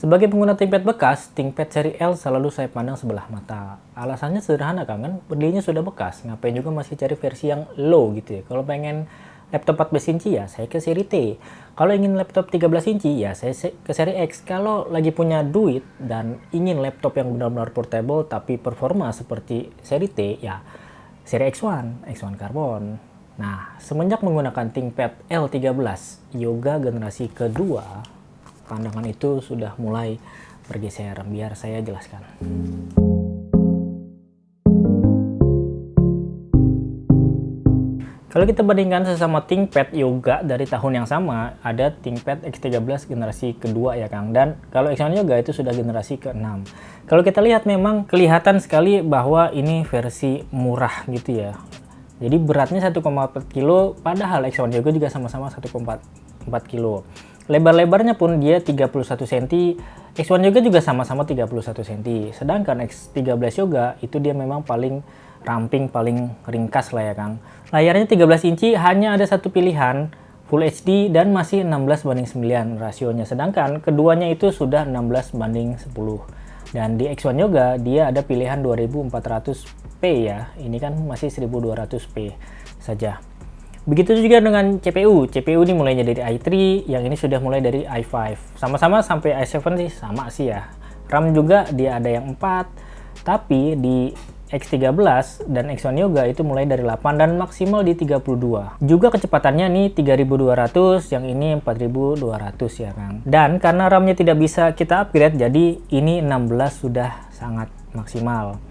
Sebagai pengguna ThinkPad bekas, ThinkPad seri L selalu saya pandang sebelah mata. Alasannya sederhana kan belinya sudah bekas, ngapain juga masih cari versi yang low gitu ya. Kalau pengen laptop 14 inci ya saya ke seri T. Kalau ingin laptop 13 inci ya saya ke seri X. Kalau lagi punya duit dan ingin laptop yang benar-benar portable tapi performa seperti seri T ya seri X1, X1 Carbon. Nah, semenjak menggunakan ThinkPad L13 Yoga generasi kedua, pandangan itu sudah mulai bergeser. Biar saya jelaskan. Kalau kita bandingkan sesama ThinkPad Yoga dari tahun yang sama, ada ThinkPad X13 generasi kedua ya Kang. Dan kalau X1 Yoga itu sudah generasi ke-6. Kalau kita lihat memang kelihatan sekali bahwa ini versi murah gitu ya. Jadi beratnya 1,4 kilo, padahal X1 Yoga juga sama-sama 1,4 kilo. Lebar-lebarnya pun dia 31 cm, X1 Yoga juga sama-sama 31 cm. Sedangkan X13 Yoga itu dia memang paling ramping, paling ringkas lah ya Kang. Layarnya 13 inci, hanya ada satu pilihan, Full HD dan masih 16:9 rasionya. Sedangkan keduanya itu sudah 16:10. Dan di X1 Yoga dia ada pilihan 2400p ya. Ini kan masih 1200p saja. Begitu juga dengan CPU. CPU ini mulainya dari i3, yang ini sudah mulai dari i5. Sama-sama sampai i7 sih sama sih ya. RAM juga dia ada yang 4, tapi di X13 dan X1 Yoga itu mulai dari 8 dan maksimal di 32. Juga kecepatannya nih 3200, yang ini 4200 ya Kang. Dan karena RAM-nya tidak bisa kita upgrade, jadi ini 16 sudah sangat maksimal.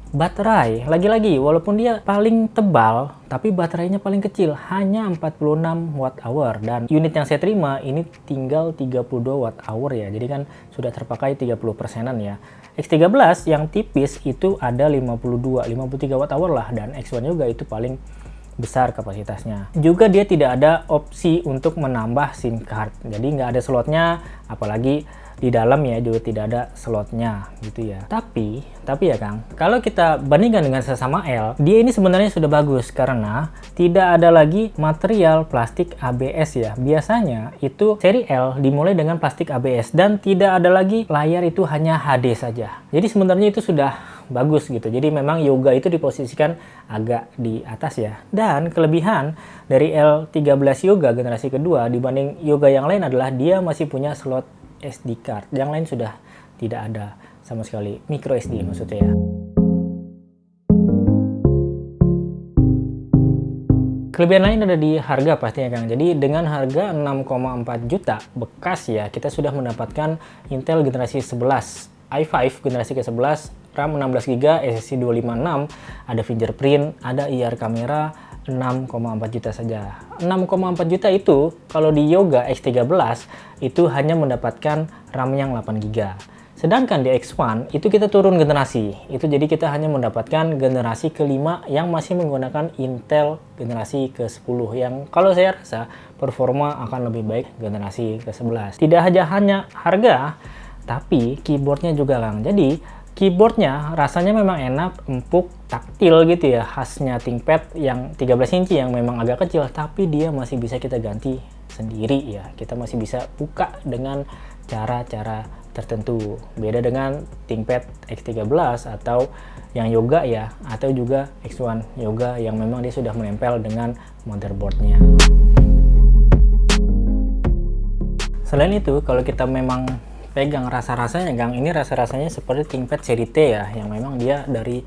Baterai, lagi-lagi walaupun dia paling tebal, tapi baterainya paling kecil, hanya 46 Wh. Dan unit yang saya terima ini tinggal 32 Wh ya, jadi kan sudah terpakai 30%-an ya. X13 yang tipis itu ada 53 Wh lah, dan X1 juga itu paling besar kapasitasnya. Juga dia tidak ada opsi untuk menambah SIM card, jadi nggak ada slotnya, apalagi di dalam ya juga tidak ada slotnya gitu ya. Tapi ya Kang, kalau kita bandingkan dengan sesama L, dia ini sebenarnya sudah bagus karena tidak ada lagi material plastik ABS ya. Biasanya itu seri L dimulai dengan plastik ABS dan tidak ada lagi layar itu hanya HD saja. Jadi sebenarnya itu sudah bagus gitu. Jadi memang Yoga itu diposisikan agak di atas ya. Dan kelebihan dari L13 Yoga generasi kedua dibanding Yoga yang lain adalah dia masih punya slot SD card. Yang lain sudah tidak ada sama sekali, micro SD maksudnya ya. Kelebihan lain ada di harga pastinya Kang. Jadi dengan harga 6,4 juta bekas ya, kita sudah mendapatkan Intel generasi 11, i5 generasi ke-11, RAM 16GB, SSD 256, ada fingerprint, ada IR kamera, 6,4 juta saja. 6,4 juta itu kalau di Yoga X13 itu hanya mendapatkan RAM yang 8GB. Sedangkan di X1 itu kita turun generasi. Itu jadi kita hanya mendapatkan generasi ke-5 yang masih menggunakan Intel generasi ke-10 yang kalau saya rasa performa akan lebih baik generasi ke-11. Tidak hanya harga, tapi keyboardnya juga Kang. Jadi keyboardnya rasanya memang enak, empuk, taktil gitu ya, khasnya ThinkPad yang 13 inci yang memang agak kecil, tapi dia masih bisa kita ganti sendiri ya. Kita masih bisa buka dengan cara-cara tertentu. Beda dengan ThinkPad X13 atau yang Yoga ya, atau juga X1 Yoga yang memang dia sudah menempel dengan motherboardnya. Selain itu, kalau kita memang pegang rasa-rasanya Kang, ini rasa-rasanya seperti ThinkPad seri T ya, yang memang dia dari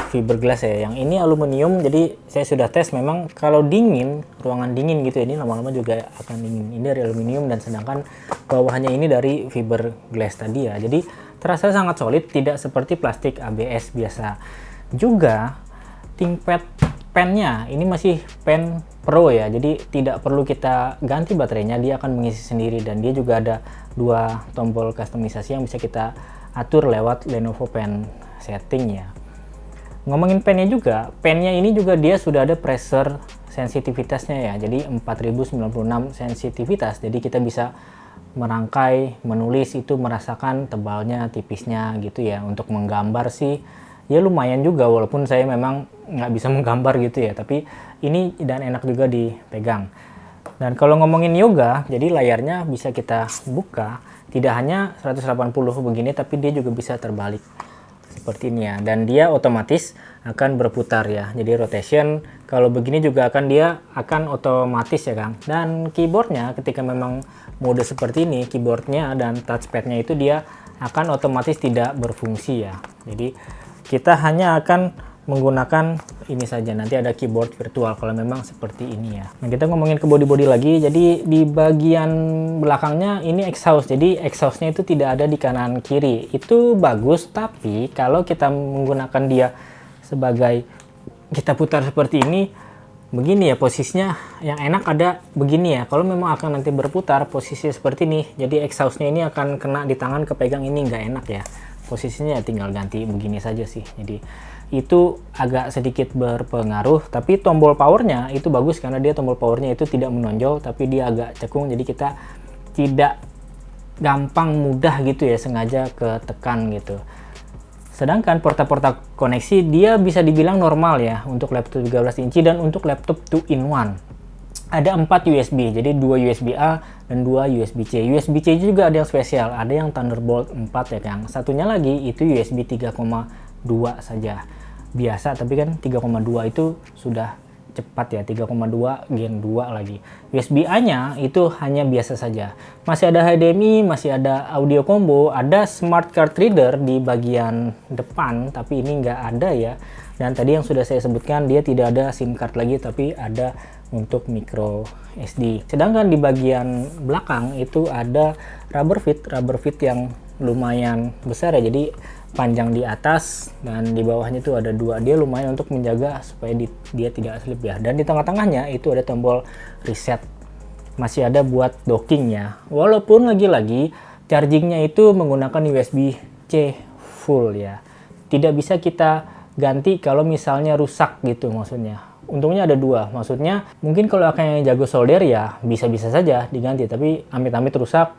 fiberglass ya. Yang ini aluminium, jadi saya sudah tes memang kalau dingin, ruangan dingin gitu ya, ini lama-lama juga akan dingin. Ini dari aluminium dan sedangkan bawahnya ini dari fiberglass tadi ya. Jadi terasa sangat solid, tidak seperti plastik ABS biasa. Juga ThinkPad pennya ini masih pen Pro ya, jadi tidak perlu kita ganti baterainya, dia akan mengisi sendiri dan dia juga ada 2 tombol kustomisasi yang bisa kita atur lewat Lenovo Pen setting ya. Ngomongin pennya juga, pennya ini juga dia sudah ada pressure sensitivitasnya ya, jadi 4096 sensitivitas, jadi kita bisa merangkai, menulis itu merasakan tebalnya, tipisnya gitu ya. Untuk menggambar sih ya lumayan juga, walaupun saya memang nggak bisa menggambar gitu ya, tapi ini dan enak juga dipegang. Dan kalau ngomongin Yoga, jadi layarnya bisa kita buka, Tidak hanya 180 begini, tapi dia juga bisa terbalik seperti ini ya, dan dia otomatis akan berputar ya, jadi rotation. Kalau begini juga dia akan otomatis ya Kang. Dan keyboardnya ketika memang mode seperti ini, keyboardnya dan touchpadnya itu dia akan otomatis tidak berfungsi ya. Jadi kita hanya akan menggunakan ini saja, nanti ada keyboard virtual kalau memang seperti ini ya. Nah, kita ngomongin ke body lagi. Jadi di bagian belakangnya ini exhaust, jadi exhaustnya itu tidak ada di kanan kiri. Itu bagus, tapi kalau kita menggunakan dia sebagai kita putar seperti ini, begini ya posisinya, yang enak ada begini ya. Kalau memang akan nanti berputar posisi seperti ini, jadi exhaustnya ini akan kena di tangan, kepegang, ini nggak enak ya. Posisinya ya tinggal ganti begini saja sih. Jadi itu agak sedikit berpengaruh, tapi tombol powernya itu bagus karena dia tombol powernya itu tidak menonjol, tapi dia agak cekung, jadi kita tidak gampang mudah gitu ya sengaja ketekan gitu. Sedangkan porta-porta koneksi dia bisa dibilang normal ya untuk laptop 13 inci dan untuk laptop 2-in-1. Ada 4 USB, jadi 2 USB A dan 2 USB C. USB C juga ada yang spesial, ada yang Thunderbolt 4 ya Kang. Satunya lagi itu USB 3,2 saja. Biasa, tapi kan 3,2 itu sudah cepat ya, 3,2 Gen 2 lagi. USB A-nya itu hanya biasa saja. Masih ada HDMI, masih ada audio combo, ada smart card reader di bagian depan, tapi ini nggak ada ya. Dan tadi yang sudah saya sebutkan, dia tidak ada SIM card lagi, tapi ada untuk micro SD. Sedangkan di bagian belakang itu ada rubber fit yang lumayan besar ya, jadi panjang di atas dan di bawahnya itu ada 2. Dia lumayan untuk menjaga supaya dia tidak slip ya. Dan di tengah-tengahnya itu ada tombol reset, masih ada buat docking ya. Walaupun lagi-lagi chargingnya itu menggunakan USB-C full ya, tidak bisa kita ganti kalau misalnya rusak gitu maksudnya. Untungnya ada 2, maksudnya mungkin kalau akan jago solder ya bisa-bisa saja diganti, tapi amit-amit rusak,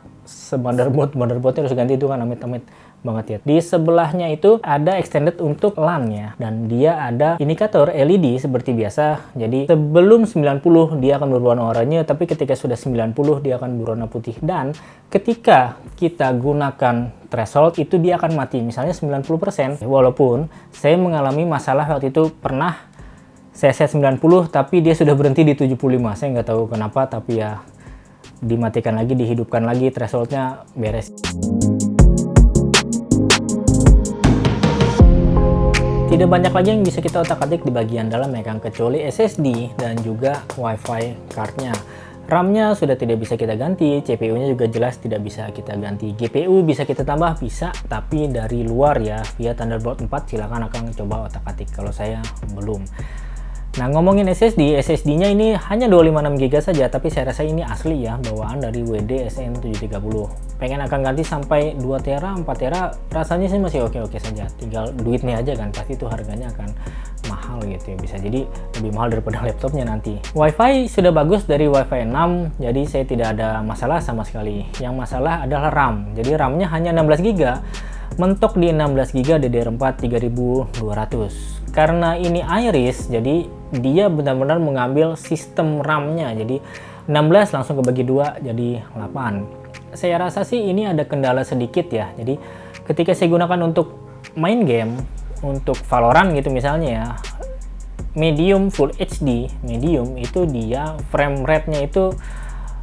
motherboardnya harus ganti, itu kan amit-amit banget ya. Di sebelahnya itu ada extended untuk LAN ya, dan dia ada indikator LED seperti biasa. Jadi sebelum 90 dia akan berwarna oranye, tapi ketika sudah 90 dia akan berwarna putih. Dan ketika kita gunakan threshold itu dia akan mati, misalnya 90%. Walaupun saya mengalami masalah waktu itu, pernah saya set 90 tapi dia sudah berhenti di 75. Saya nggak tahu kenapa, tapi ya dimatikan lagi, dihidupkan lagi, thresholdnya beres. Tidak banyak lagi yang bisa kita otak-atik di bagian dalam ya Kang, kecuali SSD dan juga WiFi cardnya. RAM-nya sudah tidak bisa kita ganti, CPU-nya juga jelas tidak bisa kita ganti. GPU bisa kita tambah, bisa, tapi dari luar ya, via Thunderbolt 4 silakan akan coba otak-atik, kalau saya belum. Nah, ngomongin SSD-nya ini hanya 256GB saja, tapi saya rasa ini asli ya, bawaan dari WD SN730. Pengen akan ganti sampai 2TB, 4TB, rasanya sih masih oke-oke saja. Tinggal duitnya aja kan, pasti itu harganya akan mahal gitu ya, bisa jadi lebih mahal daripada laptopnya nanti. WiFi sudah bagus dari WiFi 6, jadi saya tidak ada masalah sama sekali. Yang masalah adalah RAM. Jadi RAM-nya hanya 16GB, mentok di 16GB DDR4 3200. Karena ini Iris, jadi dia benar-benar mengambil sistem RAM-nya. Jadi 16 langsung kebagi 2 jadi 8. Saya rasa sih ini ada kendala sedikit ya. Jadi ketika saya gunakan untuk main game, untuk Valorant gitu misalnya ya, medium full HD, medium itu dia frame rate-nya itu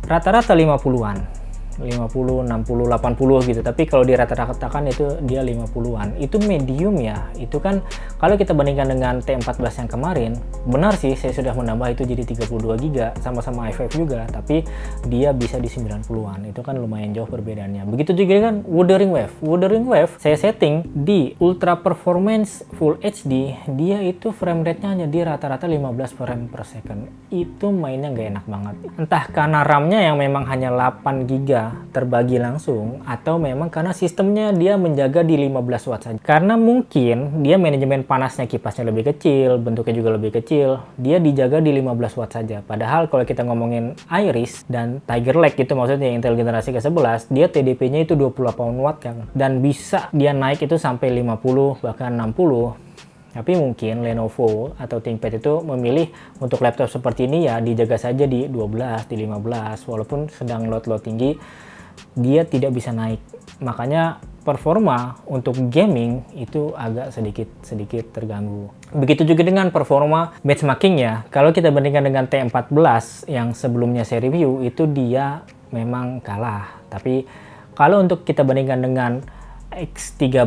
rata-rata 50-an. 50, 60, 80 gitu, tapi kalau di rata-ratakan itu dia 50-an. Itu medium ya, itu kan kalau kita bandingkan dengan T14 yang kemarin, benar sih saya sudah menambah itu jadi 32GB, sama-sama i5 juga, tapi dia bisa di 90-an, itu kan lumayan jauh perbedaannya. Begitu juga kan Wuthering Wave saya setting di ultra performance full HD, dia itu frame rate-nya hanya di rata-rata 15 frame per second. Itu mainnya nggak enak banget, entah karena RAM-nya yang memang hanya 8GB terbagi langsung, atau memang karena sistemnya dia menjaga di 15 watt saja. Karena mungkin dia manajemen panasnya, kipasnya lebih kecil, bentuknya juga lebih kecil, dia dijaga di 15 watt saja. Padahal kalau kita ngomongin Iris dan Tiger Lake itu maksudnya Intel generasi ke-11, dia TDP-nya itu 28 watt kan, dan bisa dia naik itu sampai 50 bahkan 60. Tapi mungkin Lenovo atau ThinkPad itu memilih untuk laptop seperti ini ya dijaga saja di 12, di 15, walaupun sedang load tinggi, dia tidak bisa naik. Makanya performa untuk gaming itu agak sedikit terganggu. Begitu juga dengan performa benchmarking ya. Kalau kita bandingkan dengan T14 yang sebelumnya saya review, itu dia memang kalah. Tapi kalau untuk kita bandingkan dengan X13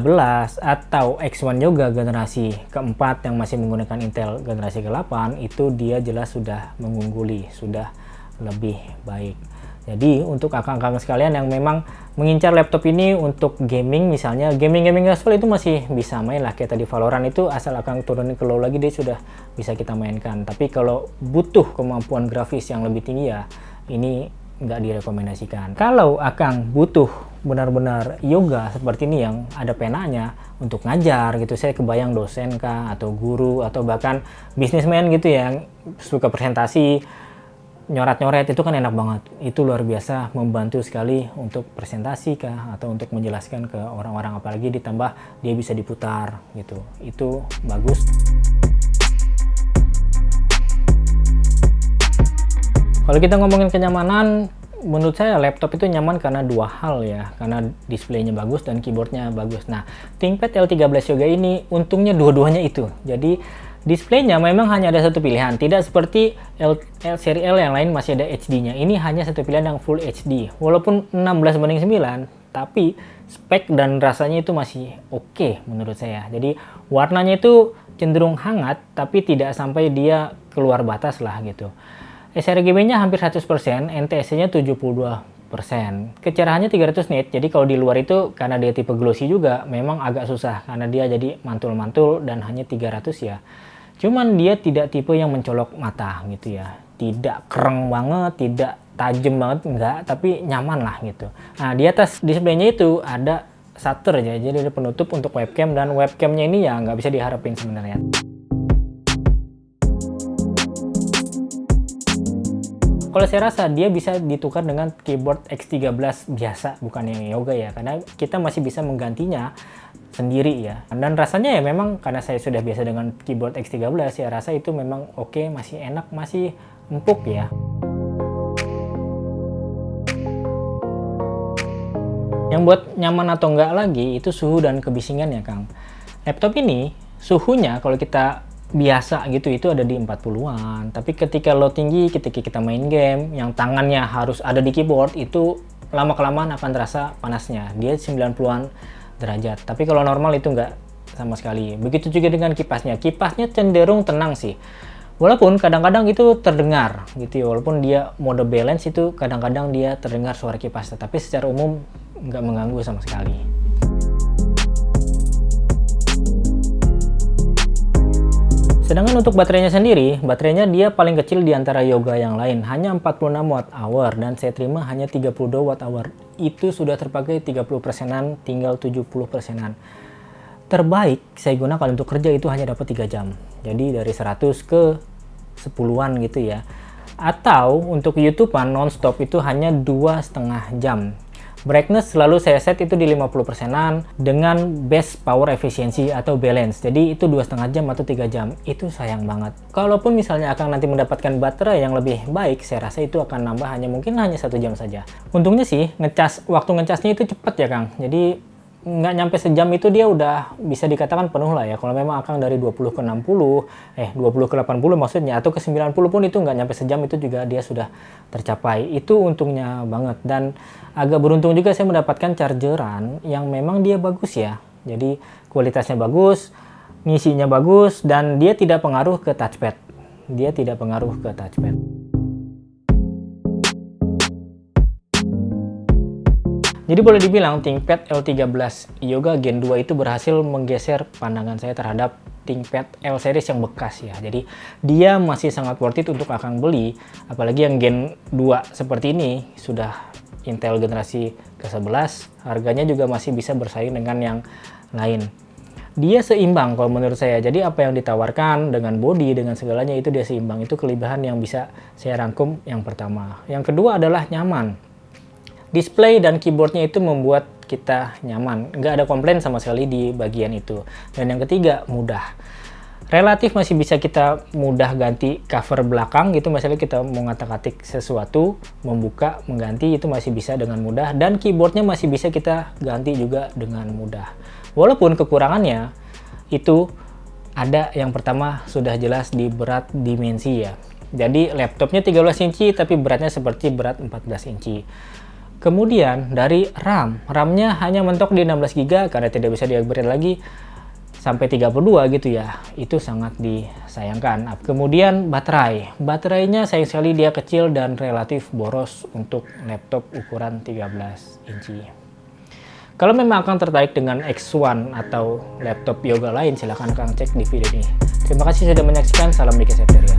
atau X1 juga generasi keempat yang masih menggunakan Intel generasi ke-8, itu dia jelas sudah mengungguli, sudah lebih baik. Jadi untuk akang-akang sekalian yang memang mengincar laptop ini untuk gaming, misalnya gaming casual, itu masih bisa main lah. Kayak tadi Valorant itu asal akang turunin ke low lagi dia sudah bisa kita mainkan. Tapi kalau butuh kemampuan grafis yang lebih tinggi ya ini nggak direkomendasikan. Kalau akang butuh benar-benar yoga seperti ini yang ada penanya untuk ngajar gitu, saya kebayang dosen kah atau guru atau bahkan bisnismen gitu yang suka presentasi nyoret-nyoret, itu kan enak banget. Itu luar biasa membantu sekali untuk presentasi kah atau untuk menjelaskan ke orang-orang, apalagi ditambah dia bisa diputar gitu. Itu bagus. Kalau kita ngomongin kenyamanan, menurut saya laptop itu nyaman karena dua hal ya, karena displaynya bagus dan keyboardnya bagus. Nah, ThinkPad L13 Yoga ini untungnya dua-duanya itu. Jadi displaynya memang hanya ada satu pilihan, tidak seperti seri L yang lain masih ada HD-nya. Ini hanya satu pilihan yang Full HD. Walaupun 16:9, tapi spek dan rasanya itu masih oke menurut saya. Jadi warnanya itu cenderung hangat, tapi tidak sampai dia keluar batas lah gitu. sRGB-nya hampir 100%, NTSC-nya 72%. Kecerahannya 300 nit, jadi kalau di luar itu karena dia tipe glossy juga memang agak susah karena dia jadi mantul-mantul dan hanya 300 ya. Cuman dia tidak tipe yang mencolok mata gitu ya. Tidak kereng banget, tidak tajam banget, enggak, tapi nyaman lah gitu. Nah, di atas displaynya itu ada shutter aja, jadi ada penutup untuk webcam, dan webcamnya ini ya nggak bisa diharapin sebenarnya. Kalau saya rasa dia bisa ditukar dengan keyboard X13 biasa, bukan yang Yoga ya, karena kita masih bisa menggantinya sendiri ya. Dan rasanya ya memang karena saya sudah biasa dengan keyboard X13, ya rasa itu memang oke, masih enak, masih empuk ya. Yang buat nyaman atau enggak lagi itu suhu dan kebisingan ya Kang. Laptop ini suhunya kalau kita biasa gitu itu ada di 40-an, tapi ketika low tinggi, ketika kita main game yang tangannya harus ada di keyboard, itu lama-kelamaan akan terasa panasnya, dia 90-an derajat. Tapi kalau normal itu enggak sama sekali. Begitu juga dengan kipasnya cenderung tenang sih, walaupun kadang-kadang itu terdengar gitu ya, walaupun dia mode balance itu kadang-kadang dia terdengar suara kipas, tapi secara umum nggak mengganggu sama sekali. Sedangkan untuk baterainya sendiri, baterainya dia paling kecil di antara Yoga yang lain, hanya 46 Wh, dan saya terima hanya 32 Wh. Itu sudah terpakai 30%-an, tinggal 70%-an. Terbaik saya gunakan untuk kerja itu hanya dapat 3 jam. Jadi dari 100 ke 10-an gitu ya. Atau untuk YouTube-an non-stop itu hanya 2,5 jam. Brightness selalu saya set itu di 50%-an dengan best power efficiency atau balance. Jadi itu 2,5 jam atau 3 jam. Itu sayang banget. Kalaupun misalnya akan nanti mendapatkan baterai yang lebih baik, saya rasa itu akan nambah mungkin hanya 1 jam saja. Untungnya sih waktu ngecasnya itu cepat ya Kang. Jadi nggak nyampe sejam itu dia udah bisa dikatakan penuh lah ya. Kalau memang akan dari 20 ke 60, 20 ke 80 maksudnya, atau ke 90 pun itu nggak nyampe sejam, itu juga dia sudah tercapai. Itu untungnya banget. Dan agak beruntung juga saya mendapatkan chargeran yang memang dia bagus ya. Jadi kualitasnya bagus, ngisinya bagus, dan dia tidak pengaruh ke touchpad. Jadi boleh dibilang ThinkPad L13 Yoga Gen 2 itu berhasil menggeser pandangan saya terhadap ThinkPad L series yang bekas ya. Jadi dia masih sangat worth it untuk Akang beli, apalagi yang Gen 2 seperti ini, sudah Intel generasi ke-11, harganya juga masih bisa bersaing dengan yang lain. Dia seimbang kalau menurut saya. Jadi apa yang ditawarkan dengan body, dengan segalanya itu dia seimbang. Itu kelebihan yang bisa saya rangkum yang pertama. Yang kedua adalah nyaman. Display dan keyboardnya itu membuat kita nyaman, nggak ada komplain sama sekali di bagian itu. Dan yang ketiga, mudah. relatif masih bisa kita mudah ganti cover belakang gitu, misalnya kita mau ngatik-ngatik sesuatu, membuka, mengganti itu masih bisa dengan mudah, dan keyboardnya masih bisa kita ganti juga dengan mudah. Walaupun kekurangannya itu ada, yang pertama sudah jelas di berat dimensi ya. Jadi laptopnya 13 inci tapi beratnya seperti berat 14 inci. Kemudian dari RAM-nya hanya mentok di 16 GB karena tidak bisa di-upgrade lagi sampai 32 gitu ya, itu sangat disayangkan. Kemudian baterainya sayang sekali dia kecil dan relatif boros untuk laptop ukuran 13 inci. Kalau memang Akang tertarik dengan X1 atau laptop Yoga lain, silahkan Akang cek di video ini. Terima kasih sudah menyaksikan, salam Diki Septeria.